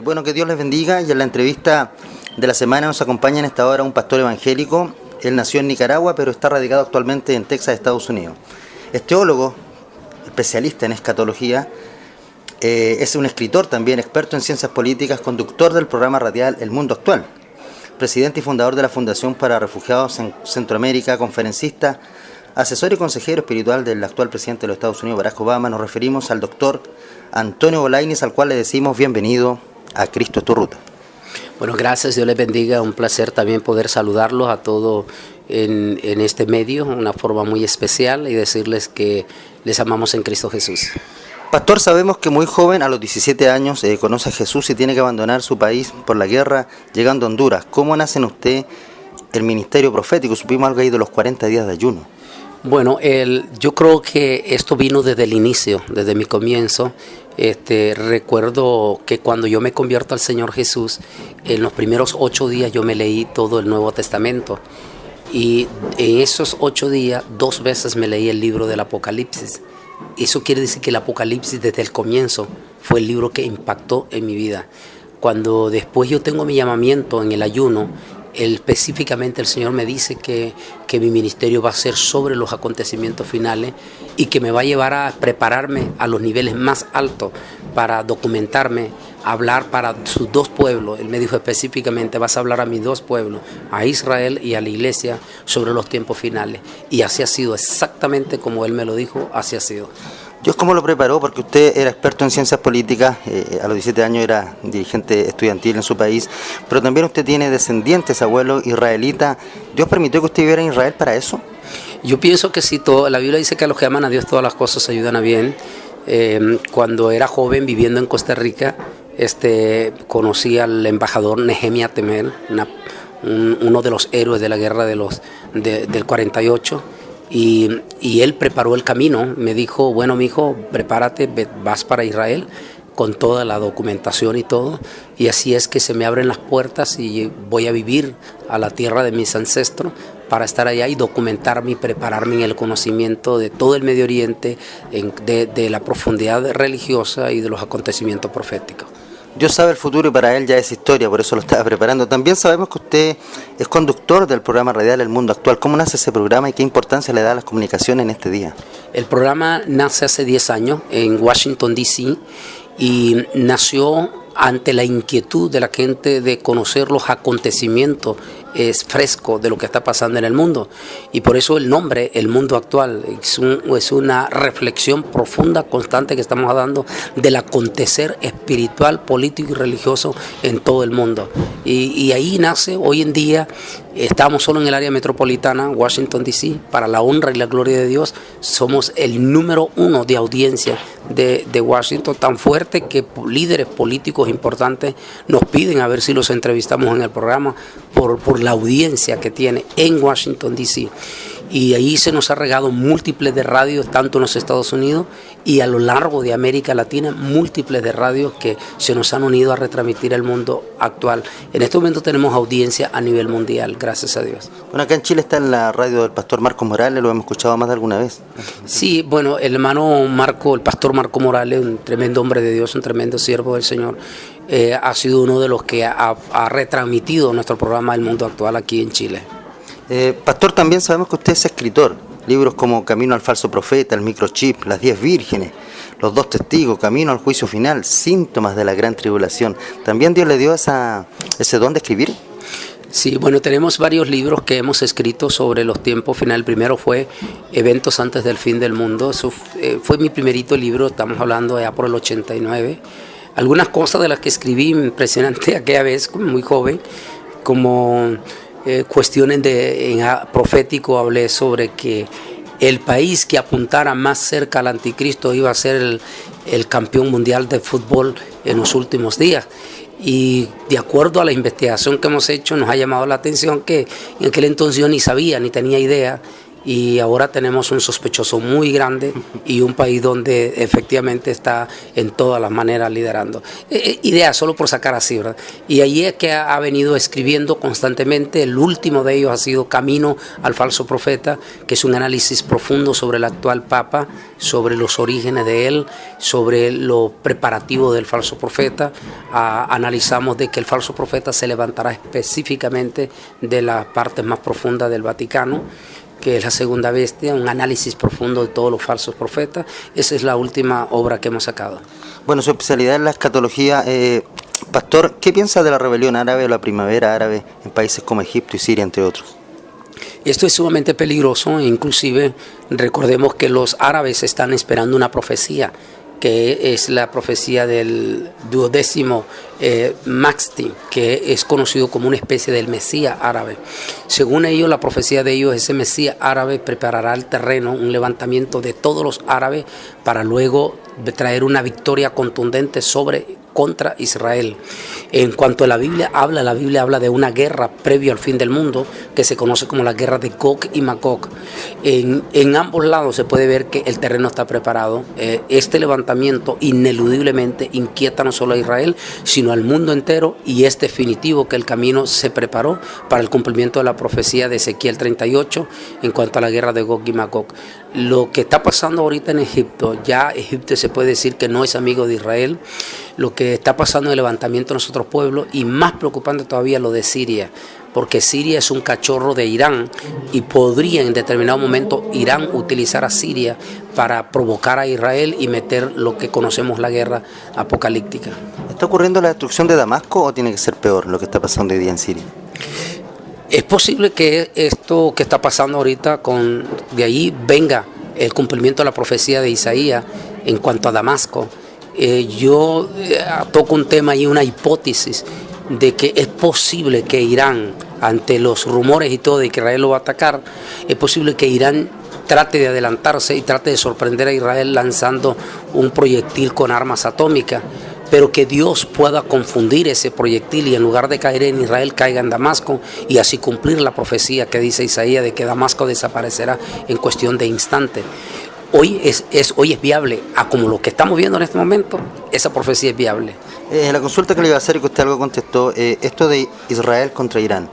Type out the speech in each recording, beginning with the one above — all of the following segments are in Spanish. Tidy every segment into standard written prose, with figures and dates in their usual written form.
Bueno, que Dios les bendiga, y en la entrevista de la semana nos acompaña en esta hora un pastor evangélico. Él nació en Nicaragua, pero está radicado actualmente en Texas, Estados Unidos. Es teólogo, especialista en escatología, es un escritor también, experto en ciencias políticas, conductor del programa radial El Mundo Actual, presidente y fundador de la Fundación para Refugiados en Centroamérica, conferencista, asesor y consejero espiritual del actual presidente de los Estados Unidos, Barack Obama. Nos referimos al doctor Antonio Bolainis, al cual le decimos bienvenido a Cristo es tu ruta. Bueno, gracias, Dios les bendiga, un placer también poder saludarlos a todos en este medio, una forma muy especial, y decirles que les amamos en Cristo Jesús. Pastor, sabemos que muy joven, a los 17 años, conoce a Jesús y tiene que abandonar su país por la guerra, llegando a Honduras. ¿Cómo nace en usted el ministerio profético? Supimos algo ahí de los 40 días de ayuno. Bueno, yo creo que esto vino desde el inicio, desde mi comienzo. Recuerdo que cuando yo me convierto al Señor Jesús, en los primeros 8 días yo me leí todo el Nuevo Testamento. Y en esos 8 días, 2 veces me leí el libro del Apocalipsis. Eso quiere decir que el Apocalipsis desde el comienzo fue el libro que impactó en mi vida. Cuando después yo tengo mi llamamiento en el ayuno, específicamente el Señor me dice que mi ministerio va a ser sobre los acontecimientos finales y que me va a llevar a prepararme a los niveles más altos para documentarme, hablar para sus 2 pueblos. Él me dijo específicamente: vas a hablar a mis 2 pueblos, a Israel y a la iglesia, sobre los tiempos finales. Y así ha sido, exactamente como Él me lo dijo, así ha sido. ¿Dios cómo lo preparó? Porque usted era experto en ciencias políticas, a los 17 años era dirigente estudiantil en su país, pero también usted tiene descendientes, abuelo israelita. ¿Dios permitió que usted viviera en Israel para eso? Yo pienso que sí, la Biblia dice que a los que aman a Dios todas las cosas ayudan a bien. Cuando era joven viviendo en Costa Rica, conocí al embajador Nehemia Temer, uno de los héroes de la guerra del 48. Y él preparó el camino, me dijo: bueno, mijo, prepárate, vas para Israel con toda la documentación y todo. Y así es que se me abren las puertas y voy a vivir a la tierra de mis ancestros para estar allá y documentarme y prepararme en el conocimiento de todo el Medio Oriente, de la profundidad religiosa y de los acontecimientos proféticos. Dios sabe el futuro y para Él ya es historia, por eso lo estaba preparando. También sabemos que usted es conductor del programa radial El Mundo Actual. ¿Cómo nace ese programa y qué importancia le da a las comunicaciones en este día? El programa nace hace 10 años en Washington, D.C. y nació ante la inquietud de la gente de conocer los acontecimientos frescos de lo que está pasando en el mundo. Y por eso el nombre, El Mundo Actual, es una reflexión profunda, constante que estamos dando del acontecer espiritual, político y religioso en todo el mundo. Y ahí nace, hoy en día, estamos solo en el área metropolitana, Washington, D.C., para la honra y la gloria de Dios. Somos el número 1 de audiencia de Washington, tan fuerte que líderes políticos importantes nos piden a ver si los entrevistamos en el programa por la audiencia que tiene en Washington, D.C. Y ahí se nos ha regado múltiples de radios, tanto en los Estados Unidos y a lo largo de América Latina, múltiples de radios que se nos han unido a retransmitir El Mundo Actual. En este momento tenemos audiencia a nivel mundial, gracias a Dios. Bueno, acá en Chile está en la radio del pastor Marcos Morales, lo hemos escuchado más de alguna vez. Sí, bueno, el hermano Marco, el pastor Marco Morales, un tremendo hombre de Dios, un tremendo siervo del Señor, ha sido uno de los que ha retransmitido nuestro programa El Mundo Actual aquí en Chile. Pastor, también sabemos que usted es escritor. Libros como Camino al falso profeta, El microchip, Las 10 vírgenes, Los 2 testigos, Camino al juicio final, Síntomas de la gran tribulación. ¿También Dios le dio ese don de escribir? Sí, bueno, tenemos varios libros que hemos escrito sobre los tiempos finales. El primero fue Eventos antes del fin del mundo. Eso fue mi primerito libro, estamos hablando ya por el 89. Algunas cosas de las que escribí impresionante aquella vez, muy joven, como cuestiones profético, hablé sobre que el país que apuntara más cerca al anticristo iba a ser el campeón mundial de fútbol en los últimos días. Y de acuerdo a la investigación que hemos hecho, nos ha llamado la atención que en aquel entonces yo ni sabía, ni tenía idea y ahora tenemos un sospechoso muy grande y un país donde efectivamente está en todas las maneras liderando. Idea solo por sacar así, ¿verdad? Y ahí es que ha venido escribiendo constantemente. El último de ellos ha sido Camino al falso profeta, que es un análisis profundo sobre el actual Papa, sobre los orígenes de él, sobre lo preparativo del falso profeta. Analizamos de que el falso profeta se levantará específicamente de las partes más profundas del Vaticano, que es la segunda bestia, un análisis profundo de todos los falsos profetas. Esa es la última obra que hemos sacado. Bueno, su especialidad es la escatología. Pastor, ¿qué piensa de la rebelión árabe o la primavera árabe en países como Egipto y Siria, entre otros? Esto es sumamente peligroso, inclusive recordemos que los árabes están esperando una profecía, que es la profecía del 12º Mahdi, que es conocido como una especie del Mesías árabe. Según ellos, la profecía de ellos, ese Mesías árabe preparará el terreno, un levantamiento de todos los árabes para luego traer una victoria contundente contra Israel. En cuanto a la Biblia habla de una guerra previo al fin del mundo que se conoce como la guerra de Gog y Magog. En ambos lados se puede ver que el terreno está preparado. Este levantamiento ineludiblemente inquieta no solo a Israel, sino al mundo entero, y es definitivo que el camino se preparó para el cumplimiento de la profecía de Ezequiel 38 en cuanto a la guerra de Gog y Magog. Lo que está pasando ahorita en Egipto, ya Egipto se puede decir que no es amigo de Israel. Lo que está pasando en el levantamiento de nosotros pueblos, y más preocupante todavía lo de Siria, porque Siria es un cachorro de Irán y podría en determinado momento Irán utilizar a Siria para provocar a Israel y meter lo que conocemos la guerra apocalíptica. ¿Está ocurriendo la destrucción de Damasco o tiene que ser peor lo que está pasando hoy día en Siria? Es posible que esto que está pasando ahorita, de ahí venga el cumplimiento de la profecía de Isaías en cuanto a Damasco. Yo toco un tema y una hipótesis de que es posible que Irán, ante los rumores y todo de que Israel lo va a atacar, es posible que Irán trate de adelantarse y trate de sorprender a Israel lanzando un proyectil con armas atómicas, pero que Dios pueda confundir ese proyectil y en lugar de caer en Israel caiga en Damasco, y así cumplir la profecía que dice Isaías de que Damasco desaparecerá en cuestión de instante. Hoy es viable, como lo que estamos viendo en este momento, esa profecía es viable. La consulta que le iba a hacer y que usted algo contestó, esto de Israel contra Irán,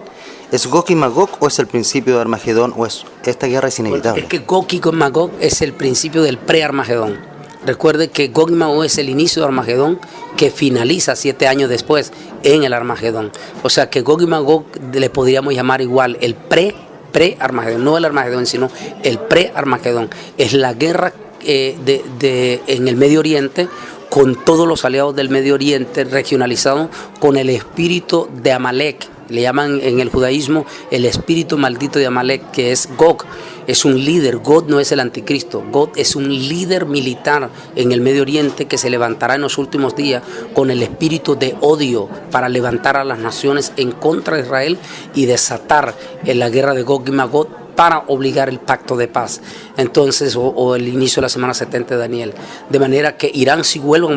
¿es Gog y Magog o es el principio de Armagedón o esta guerra es inevitable? Es que Gog y Magog es el principio del pre-Armagedón. Recuerde que Gog y Magog es el inicio de Armagedón que finaliza 7 años después en el Armagedón. O sea que Gog y Magog le podríamos llamar igual el pre-Armagedón, no el Armagedón, sino el pre-Armagedón. Es la guerra en el Medio Oriente, con todos los aliados del Medio Oriente regionalizado, con el espíritu de Amalek. Le llaman en el judaísmo el espíritu maldito de Amalek, que es Gog. Es un líder. Gog no es el anticristo. Gog es un líder militar en el Medio Oriente que se levantará en los últimos días con el espíritu de odio para levantar a las naciones en contra de Israel y desatar en la guerra de Gog y Magog para obligar el pacto de paz, entonces, o el inicio de la semana 70 de Daniel. De manera que Irán sí juega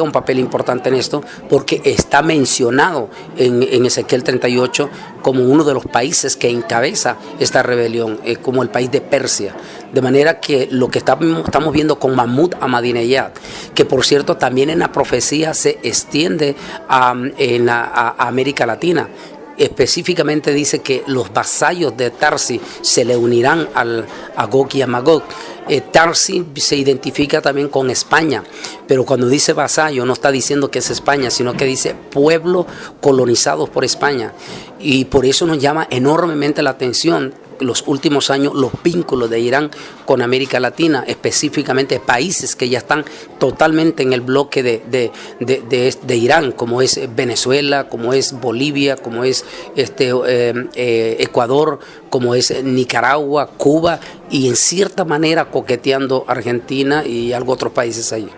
un papel importante en esto, porque está mencionado en Ezequiel 38 como uno de los países que encabeza esta rebelión, como el país de Persia. De manera que lo que estamos viendo con Mahmoud Ahmadinejad, que por cierto también en la profecía se extiende a América Latina. Específicamente dice que los vasallos de Tarsi se le unirán a Gog y a Magog. Tarsi se identifica también con España, pero cuando dice vasallo no está diciendo que es España, sino que dice pueblos colonizados por España. Y por eso nos llama enormemente la atención los últimos años los vínculos de Irán con América Latina, específicamente países que ya están totalmente en el bloque de Irán, como es Venezuela, como es Bolivia, como es Ecuador, como es Nicaragua, Cuba, y en cierta manera coqueteando Argentina y algo otros países allí.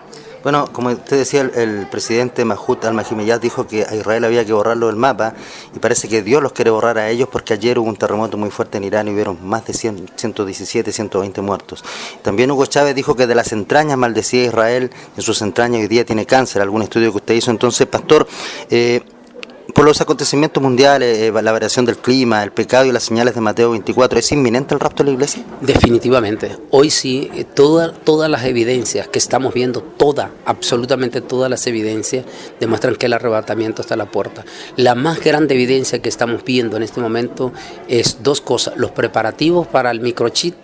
Bueno, como usted decía, el presidente Mahmoud Ahmadinejad dijo que a Israel había que borrarlo del mapa, y parece que Dios los quiere borrar a ellos, porque ayer hubo un terremoto muy fuerte en Irán y hubieron más de 117, 120 muertos. También Hugo Chávez dijo que de las entrañas maldecía a Israel, en sus entrañas hoy día tiene cáncer, algún estudio que usted hizo. Entonces, pastor, por los acontecimientos mundiales, la variación del clima, el pecado y las señales de Mateo 24, ¿es inminente el rapto de la iglesia? Definitivamente. Hoy sí, todas las evidencias que estamos viendo, absolutamente todas las evidencias demuestran que el arrebatamiento está a la puerta. La más grande evidencia que estamos viendo en este momento es dos cosas: los preparativos para el microchip,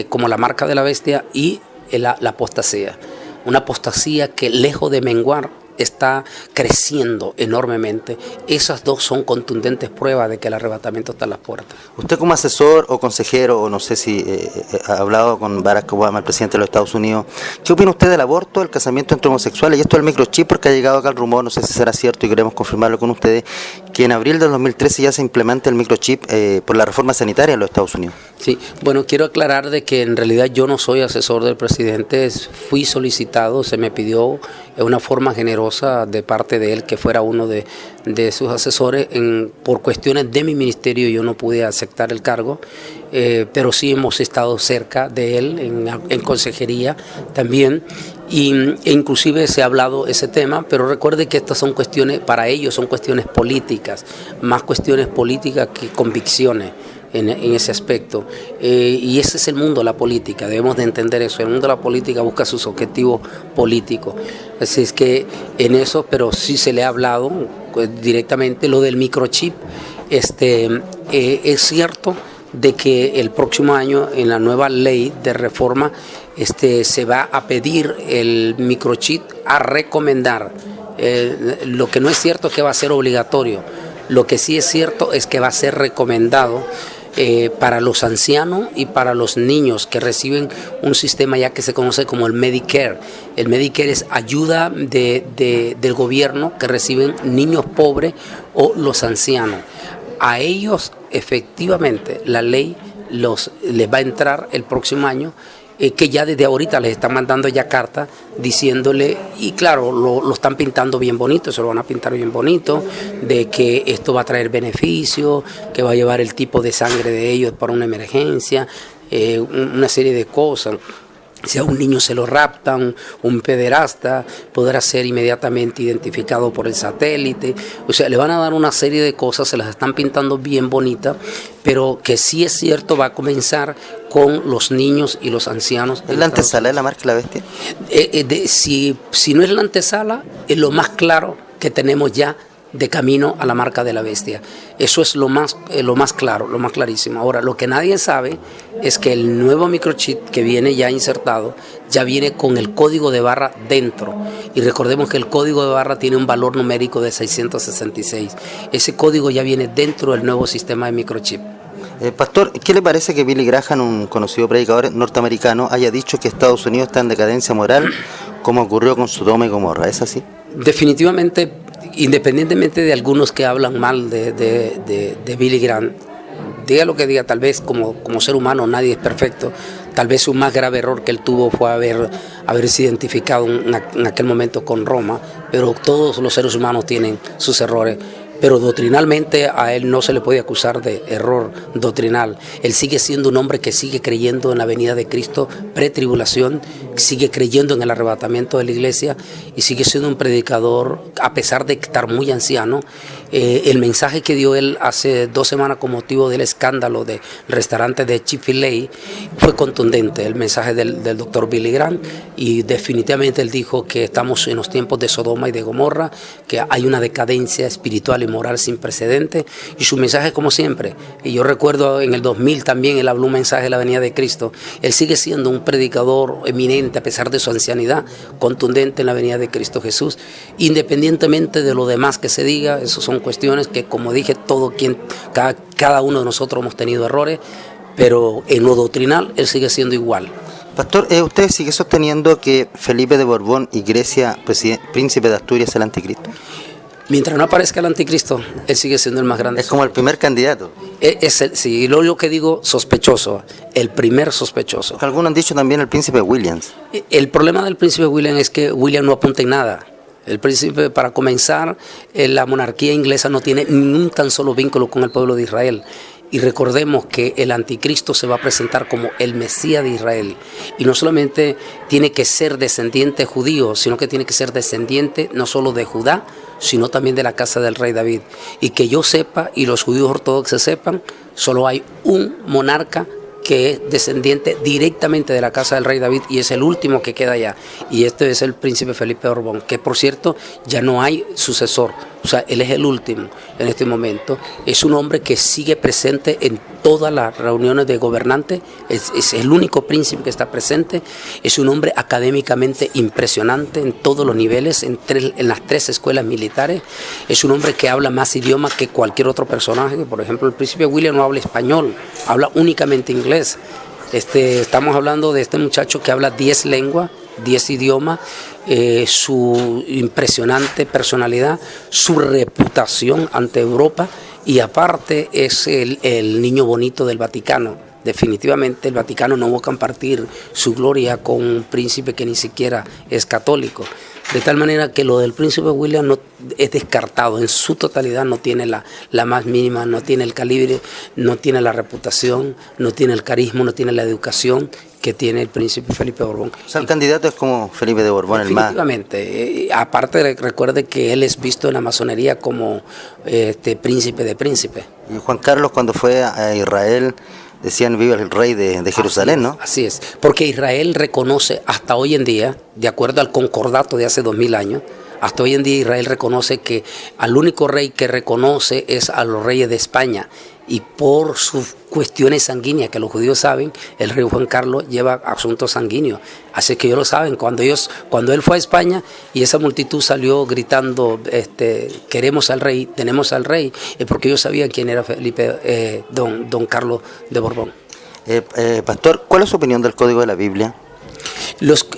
como la marca de la bestia, y la apostasía. Una apostasía que, lejos de menguar, está creciendo enormemente. Esas dos son contundentes pruebas de que el arrebatamiento está a las puertas. Usted, como asesor o consejero, o no sé si ha hablado con Barack Obama, el presidente de los Estados Unidos, ¿qué opina usted del aborto, del casamiento entre homosexuales y esto del microchip? Porque ha llegado acá el rumor, no sé si será cierto y queremos confirmarlo con ustedes, que en abril del 2013 ya se implementa el microchip por la reforma sanitaria en los Estados Unidos. Sí, bueno, quiero aclarar de que en realidad yo no soy asesor del presidente. Fui solicitado, se me pidió de una forma generosa de parte de él que fuera uno de sus asesores. Por cuestiones de mi ministerio yo no pude aceptar el cargo, pero sí hemos estado cerca de él en consejería también, e inclusive se ha hablado ese tema, pero recuerde que estas son cuestiones, para ellos son cuestiones políticas, más cuestiones políticas que convicciones. En ese aspecto, y ese es el mundo de la política, debemos de entender eso. El mundo de la política busca sus objetivos políticos, así es que en eso, pero sí se le ha hablado directamente lo del microchip. Es cierto de que el próximo año en la nueva ley de reforma se va a pedir el microchip, a recomendar. Lo que no es cierto es que va a ser obligatorio. Lo que sí es cierto es que va a ser recomendado para los ancianos y para los niños que reciben un sistema ya que se conoce como el Medicare. El Medicare es ayuda del gobierno que reciben niños pobres o los ancianos. A ellos efectivamente la ley les va a entrar el próximo año, que ya desde ahorita les están mandando ya cartas diciéndole, y claro, lo están pintando bien bonito, se lo van a pintar bien bonito, de que esto va a traer beneficios, que va a llevar el tipo de sangre de ellos para una emergencia, una serie de cosas. Si a un niño se lo raptan, un pederasta podrá ser inmediatamente identificado por el satélite. O sea, le van a dar una serie de cosas, se las están pintando bien bonitas, pero que sí es cierto, va a comenzar con los niños y los ancianos. ¿Es la antesala de la marca de la bestia? Si no es la antesala, es lo más claro que tenemos ya de camino a la marca de la bestia. Eso es lo más claro, lo más clarísimo. Ahora, lo que nadie sabe es que el nuevo microchip que viene ya insertado, ya viene con el código de barra dentro. Y recordemos que el código de barra tiene un valor numérico de 666. Ese código ya viene dentro del nuevo sistema de microchip. Pastor, ¿qué le parece que Billy Graham, un conocido predicador norteamericano, haya dicho que Estados Unidos está en decadencia moral, como ocurrió con Sodoma y Gomorra? ¿Es así? Definitivamente, independientemente de algunos que hablan mal de Billy Graham, diga lo que diga, tal vez como ser humano nadie es perfecto. Tal vez un más grave error que él tuvo fue haberse identificado en aquel momento con Roma, pero todos los seres humanos tienen sus errores. Pero doctrinalmente a él no se le puede acusar de error doctrinal. Él sigue siendo un hombre que sigue creyendo en la venida de Cristo pre-tribulación, sigue creyendo en el arrebatamiento de la iglesia y sigue siendo un predicador, a pesar de estar muy anciano. El mensaje que dio él hace 2 semanas con motivo del escándalo del restaurante de Chick-fil-A fue contundente, el mensaje del doctor Billy Graham, y definitivamente él dijo que estamos en los tiempos de Sodoma y de Gomorra, que hay una decadencia espiritual y moral sin precedentes, y su mensaje como siempre. Y yo recuerdo en el 2000 también él habló un mensaje de la venida de Cristo. Él sigue siendo un predicador eminente a pesar de su ancianidad, contundente en la venida de Cristo Jesús, independientemente de lo demás que se diga. Eso son cuestiones que, como dije, cada uno de nosotros hemos tenido errores, pero en lo doctrinal él sigue siendo igual. Pastor, ¿usted sigue sosteniendo que Felipe de Borbón y Grecia, príncipe de Asturias, es el anticristo? Mientras no aparezca el anticristo, él sigue siendo el más grande. Es como el primer candidato. Sí, lo que digo, sospechoso, el primer sospechoso. Algunos han dicho también el príncipe Williams. El problema del príncipe William es que William no apunta en nada. El príncipe, para comenzar, la monarquía inglesa no tiene ni un tan solo vínculo con el pueblo de Israel. Y recordemos que el anticristo se va a presentar como el Mesías de Israel. Y no solamente tiene que ser descendiente judío, sino que tiene que ser descendiente no solo de Judá, sino también de la casa del rey David. Y que yo sepa, y los judíos ortodoxos sepan, solo hay un monarca que es descendiente directamente de la casa del rey David y es el último que queda allá. Y este es el príncipe Felipe de Borbón, que por cierto ya no hay sucesor. O sea, él es el último en este momento. Es un hombre que sigue presente en todas las reuniones de gobernantes. Es el único príncipe que está presente. Es un hombre académicamente impresionante en todos los niveles, en las 3 escuelas militares. Es un hombre que habla más idiomas que cualquier otro personaje. Por ejemplo, el príncipe William no habla español, habla únicamente inglés. Estamos hablando de este muchacho que habla 10 lenguas, 10 idiomas, su impresionante personalidad, su reputación ante Europa y aparte es el niño bonito del Vaticano. Definitivamente el Vaticano no va a compartir su gloria con un príncipe que ni siquiera es católico. De tal manera que lo del príncipe William no es descartado, en su totalidad no tiene la más mínima, no tiene el calibre, no tiene la reputación, no tiene el carisma, no tiene la educación que tiene el príncipe Felipe de Borbón. O sea, el candidato es como Felipe de Borbón, el más. Definitivamente. Aparte, recuerde que él es visto en la masonería como príncipe de príncipe. Y Juan Carlos, cuando fue a Israel, decían viva el rey de Jerusalén, ¿no? Así es, porque Israel reconoce hasta hoy en día, de acuerdo al concordato de hace 2000 años, hasta hoy en día Israel reconoce que al único rey que reconoce es a los reyes de España. Y por sus cuestiones sanguíneas, que los judíos saben, el rey Juan Carlos lleva asuntos sanguíneos. Así que ellos lo saben. Cuando él fue a España y esa multitud salió gritando, queremos al rey, tenemos al rey, es porque ellos sabían quién era Felipe, don Carlos de Borbón. Pastor, ¿cuál es su opinión del Código de la Biblia?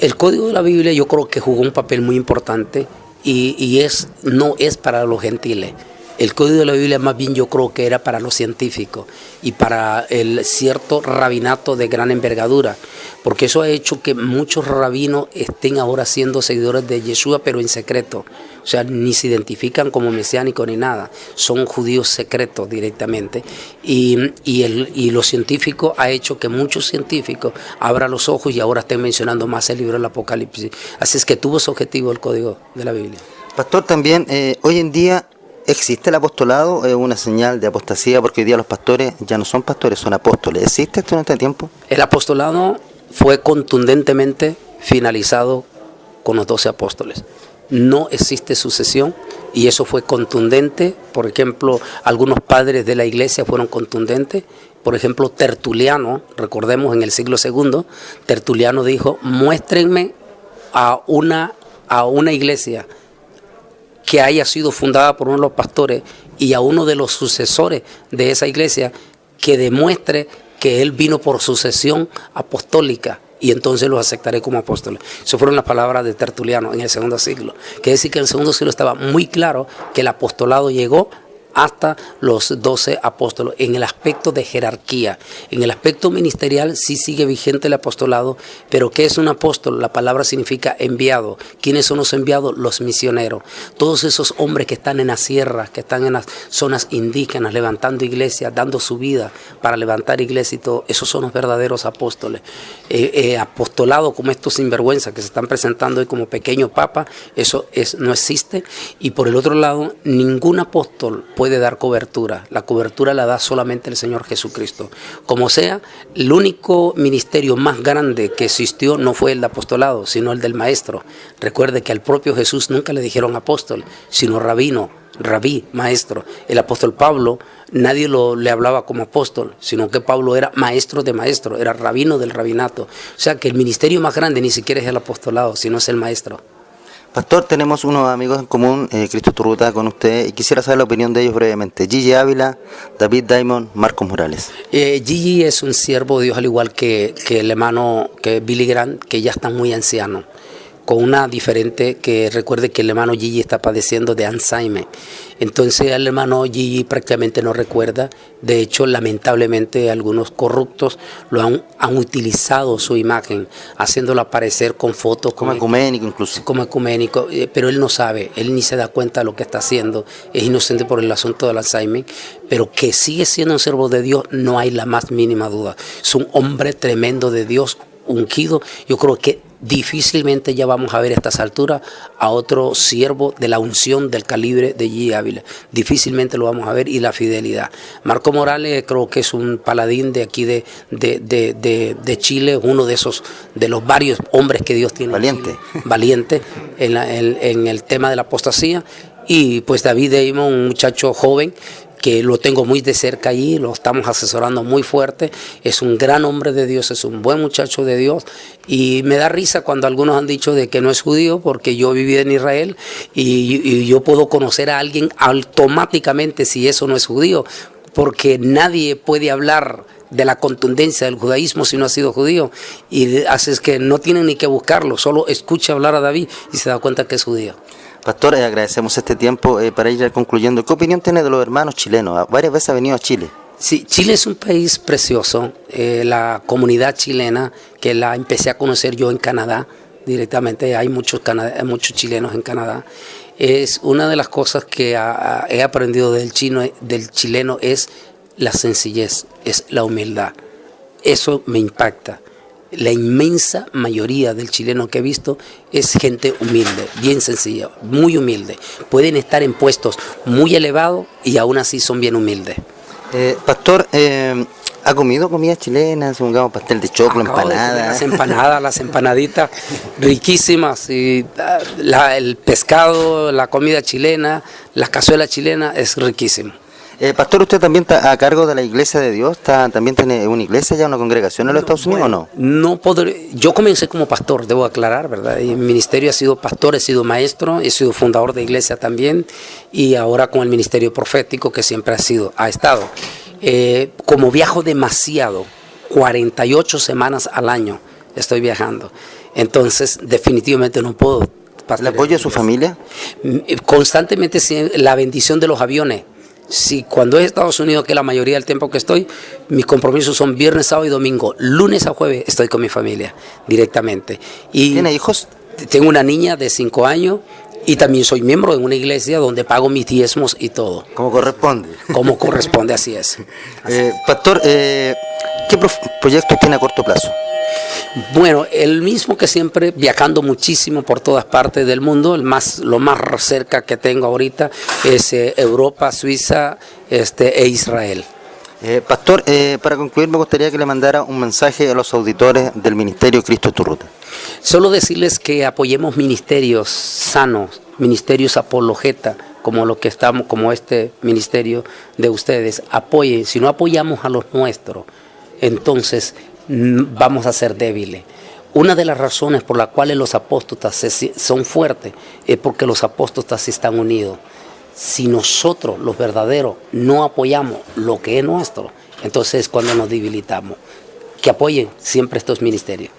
El Código de la Biblia yo creo que jugó un papel muy importante y no es para los gentiles. El Código de la Biblia más bien yo creo que era para los científicos y para el cierto rabinato de gran envergadura, porque eso ha hecho que muchos rabinos estén ahora siendo seguidores de Yeshua, pero en secreto. O sea, ni se identifican como mesiánicos ni nada, son judíos secretos directamente. Y los científicos ha hecho que muchos científicos abran los ojos y ahora estén mencionando más el libro del Apocalipsis. Así es que tuvo su objetivo el Código de la Biblia. Pastor, también hoy en día ¿existe el apostolado? ¿Es una señal de apostasía? Porque hoy día los pastores ya no son pastores, son apóstoles. ¿Existe esto en este tiempo? El apostolado fue contundentemente finalizado con los 12 apóstoles. No existe sucesión y eso fue contundente. Por ejemplo, algunos padres de la iglesia fueron contundentes. Por ejemplo, Tertuliano, recordemos en el siglo II, Tertuliano dijo, muéstrenme a una iglesia que haya sido fundada por uno de los pastores y a uno de los sucesores de esa iglesia que demuestre que él vino por sucesión apostólica y entonces los aceptaré como apóstoles. Esas fueron las palabras de Tertuliano en el segundo siglo. Quiere decir que en el segundo siglo estaba muy claro que el apostolado llegó hasta los 12 apóstoles en el aspecto de jerarquía. En el aspecto ministerial sí sigue vigente el apostolado, pero ¿qué es un apóstol? La palabra significa enviado. ¿Quiénes son los enviados? Los misioneros. Todos esos hombres que están en las sierras, que están en las zonas indígenas, levantando iglesias, dando su vida para levantar iglesias y todo, esos son los verdaderos apóstoles. Apostolado como estos sinvergüenzas que se están presentando hoy como pequeño papa, eso no existe. Y por el otro lado, ningún apóstol puede dar cobertura. La cobertura la da solamente el Señor Jesucristo. Como sea, el único ministerio más grande que existió no fue el de apostolado, sino el del maestro. Recuerde que al propio Jesús nunca le dijeron apóstol, sino rabino, rabí, maestro. El apóstol Pablo, nadie le hablaba como apóstol, sino que Pablo era maestro de maestro, era rabino del rabinato. O sea que el ministerio más grande ni siquiera es el apostolado, sino es el maestro. Pastor, tenemos unos amigos en común, Cristo Turruta con usted, y quisiera saber la opinión de ellos brevemente. Gigi Ávila, David Diamond, Marcos Morales. Gigi es un siervo de Dios al igual que el hermano que Billy Graham, que ya está muy anciano, con una diferente, que recuerde que el hermano Gigi está padeciendo de Alzheimer. Entonces el hermano Gigi prácticamente no recuerda. De hecho, lamentablemente algunos corruptos han utilizado su imagen, haciéndolo aparecer con fotos. Como ecuménico incluso. Como ecuménico, pero él no sabe, él ni se da cuenta de lo que está haciendo. Es inocente por el asunto del Alzheimer, pero que sigue siendo un siervo de Dios, no hay la más mínima duda. Es un hombre tremendo de Dios, ungido. Yo creo que difícilmente ya vamos a ver a estas alturas a otro siervo de la unción del calibre de G. Ávila. Difícilmente lo vamos a ver, y la fidelidad. Marco Morales creo que es un paladín de aquí de Chile, uno de los varios hombres que Dios tiene. Valiente. Valiente en el tema de la apostasía. Y pues David Damon, un muchacho joven que lo tengo muy de cerca allí, lo estamos asesorando muy fuerte, es un gran hombre de Dios, es un buen muchacho de Dios, y me da risa cuando algunos han dicho de que no es judío, porque yo viví en Israel y yo puedo conocer a alguien automáticamente si eso no es judío, porque nadie puede hablar de la contundencia del judaísmo si no ha sido judío, y haces que no tienen ni que buscarlo, solo escucha hablar a David y se da cuenta que es judío. Pastor, agradecemos este tiempo para ir concluyendo. ¿Qué opinión tiene de los hermanos chilenos? Varias veces ha venido a Chile. Sí, Chile es un país precioso. La comunidad chilena, que la empecé a conocer yo en Canadá directamente, hay muchos chilenos en Canadá. Es una de las cosas que he aprendido del chileno es la sencillez, es la humildad. Eso me impacta. La inmensa mayoría del chileno que he visto es gente humilde, bien sencilla, muy humilde. Pueden estar en puestos muy elevados y aún así son bien humildes. Pastor, ¿ha comido comida chilena? Supongamos pastel de choclo, empanada. Las empanaditas riquísimas. Y el pescado, la comida chilena, la cazuela chilena es riquísima. Pastor, ¿usted también está a cargo de la Iglesia de Dios? ¿También tiene una iglesia ya, una congregación en los Estados Unidos o no? No podré. Yo comencé como pastor, debo aclarar, ¿verdad? Y mi ministerio ha sido pastor, he sido maestro, he sido fundador de iglesia también, y ahora con el ministerio profético que siempre ha estado. Como viajo demasiado, 48 semanas al año estoy viajando, entonces definitivamente no puedo. ¿El apoyo de su familia? Constantemente, la bendición de los aviones. Sí, cuando es Estados Unidos, que la mayoría del tiempo que estoy, mis compromisos son viernes, sábado y domingo. Lunes a jueves estoy con mi familia directamente. ¿Tiene hijos? Tengo una niña de 5 años y también soy miembro de una iglesia donde pago mis diezmos y todo. Como corresponde. Como corresponde, así es. Pastor, ¿qué proyectos tiene a corto plazo? Bueno, el mismo que siempre, viajando muchísimo por todas partes del mundo. Lo más cerca que tengo ahorita es Europa, Suiza e Israel. Pastor, para concluir me gustaría que le mandara un mensaje a los auditores del Ministerio Cristo es tu Ruta. Solo decirles que apoyemos ministerios sanos, ministerios apologeta, como este ministerio de ustedes. Apoyen, si no apoyamos a los nuestros, entonces vamos a ser débiles. Una de las razones por las cuales los apóstatas son fuertes es porque los apóstatas están unidos. Si nosotros, los verdaderos, no apoyamos lo que es nuestro, entonces es cuando nos debilitamos. Que apoyen siempre estos ministerios.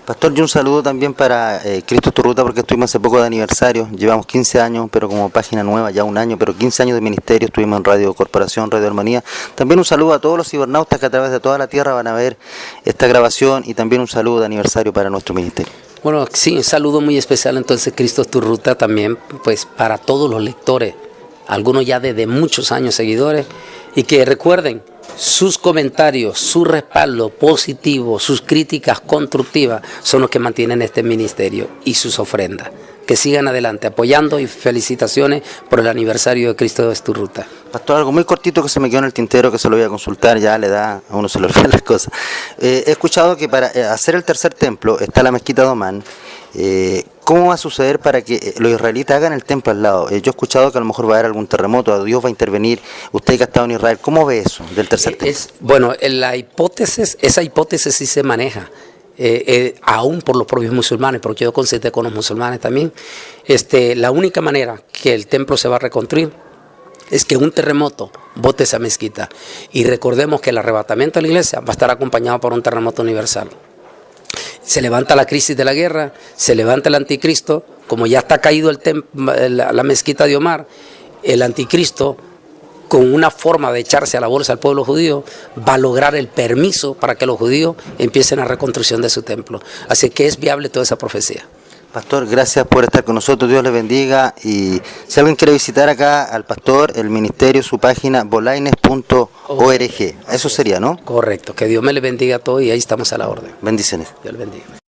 Pastor, y un saludo también para Cristo es tu Ruta, porque estuvimos hace poco de aniversario, llevamos 15 años, pero como página nueva, ya un año, pero 15 años de ministerio, estuvimos en Radio Corporación, Radio Armonía. También un saludo a todos los cibernautas que a través de toda la tierra van a ver esta grabación, y también un saludo de aniversario para nuestro ministerio. Bueno, sí, un saludo muy especial entonces, Cristo es tu Ruta, también pues para todos los lectores, algunos ya desde muchos años seguidores, y que recuerden, sus comentarios, su respaldo positivo, sus críticas constructivas son los que mantienen este ministerio, y sus ofrendas. Que sigan adelante apoyando, y felicitaciones por el aniversario de Cristo es tu Ruta. Pastor, algo muy cortito que se me quedó en el tintero, que se lo voy a consultar, ya le da, a uno se le olvidan las cosas. He escuchado que para hacer el tercer templo está la mezquita de Omán. ¿Cómo va a suceder para que los israelitas hagan el templo al lado? Yo he escuchado que a lo mejor va a haber algún terremoto, Dios va a intervenir. Usted que ha estado en Israel, ¿cómo ve eso del tercer templo? Bueno, esa hipótesis sí se maneja. Aún por los propios musulmanes, porque yo consulté con los musulmanes también. La única manera que el templo se va a reconstruir es que un terremoto bote esa mezquita. Y recordemos que el arrebatamiento de la iglesia va a estar acompañado por un terremoto universal. Se levanta la crisis de la guerra, se levanta el anticristo, como ya está caído la mezquita de Omar, el anticristo, con una forma de echarse a la bolsa al pueblo judío, va a lograr el permiso para que los judíos empiecen la reconstrucción de su templo. Así que es viable toda esa profecía. Pastor, gracias por estar con nosotros, Dios les bendiga. Y si alguien quiere visitar acá al pastor, el ministerio, su página, bolaines.org. Eso sería, ¿no? Correcto, que Dios me le bendiga a todos y ahí estamos a la orden. Bendiciones. Dios le bendiga.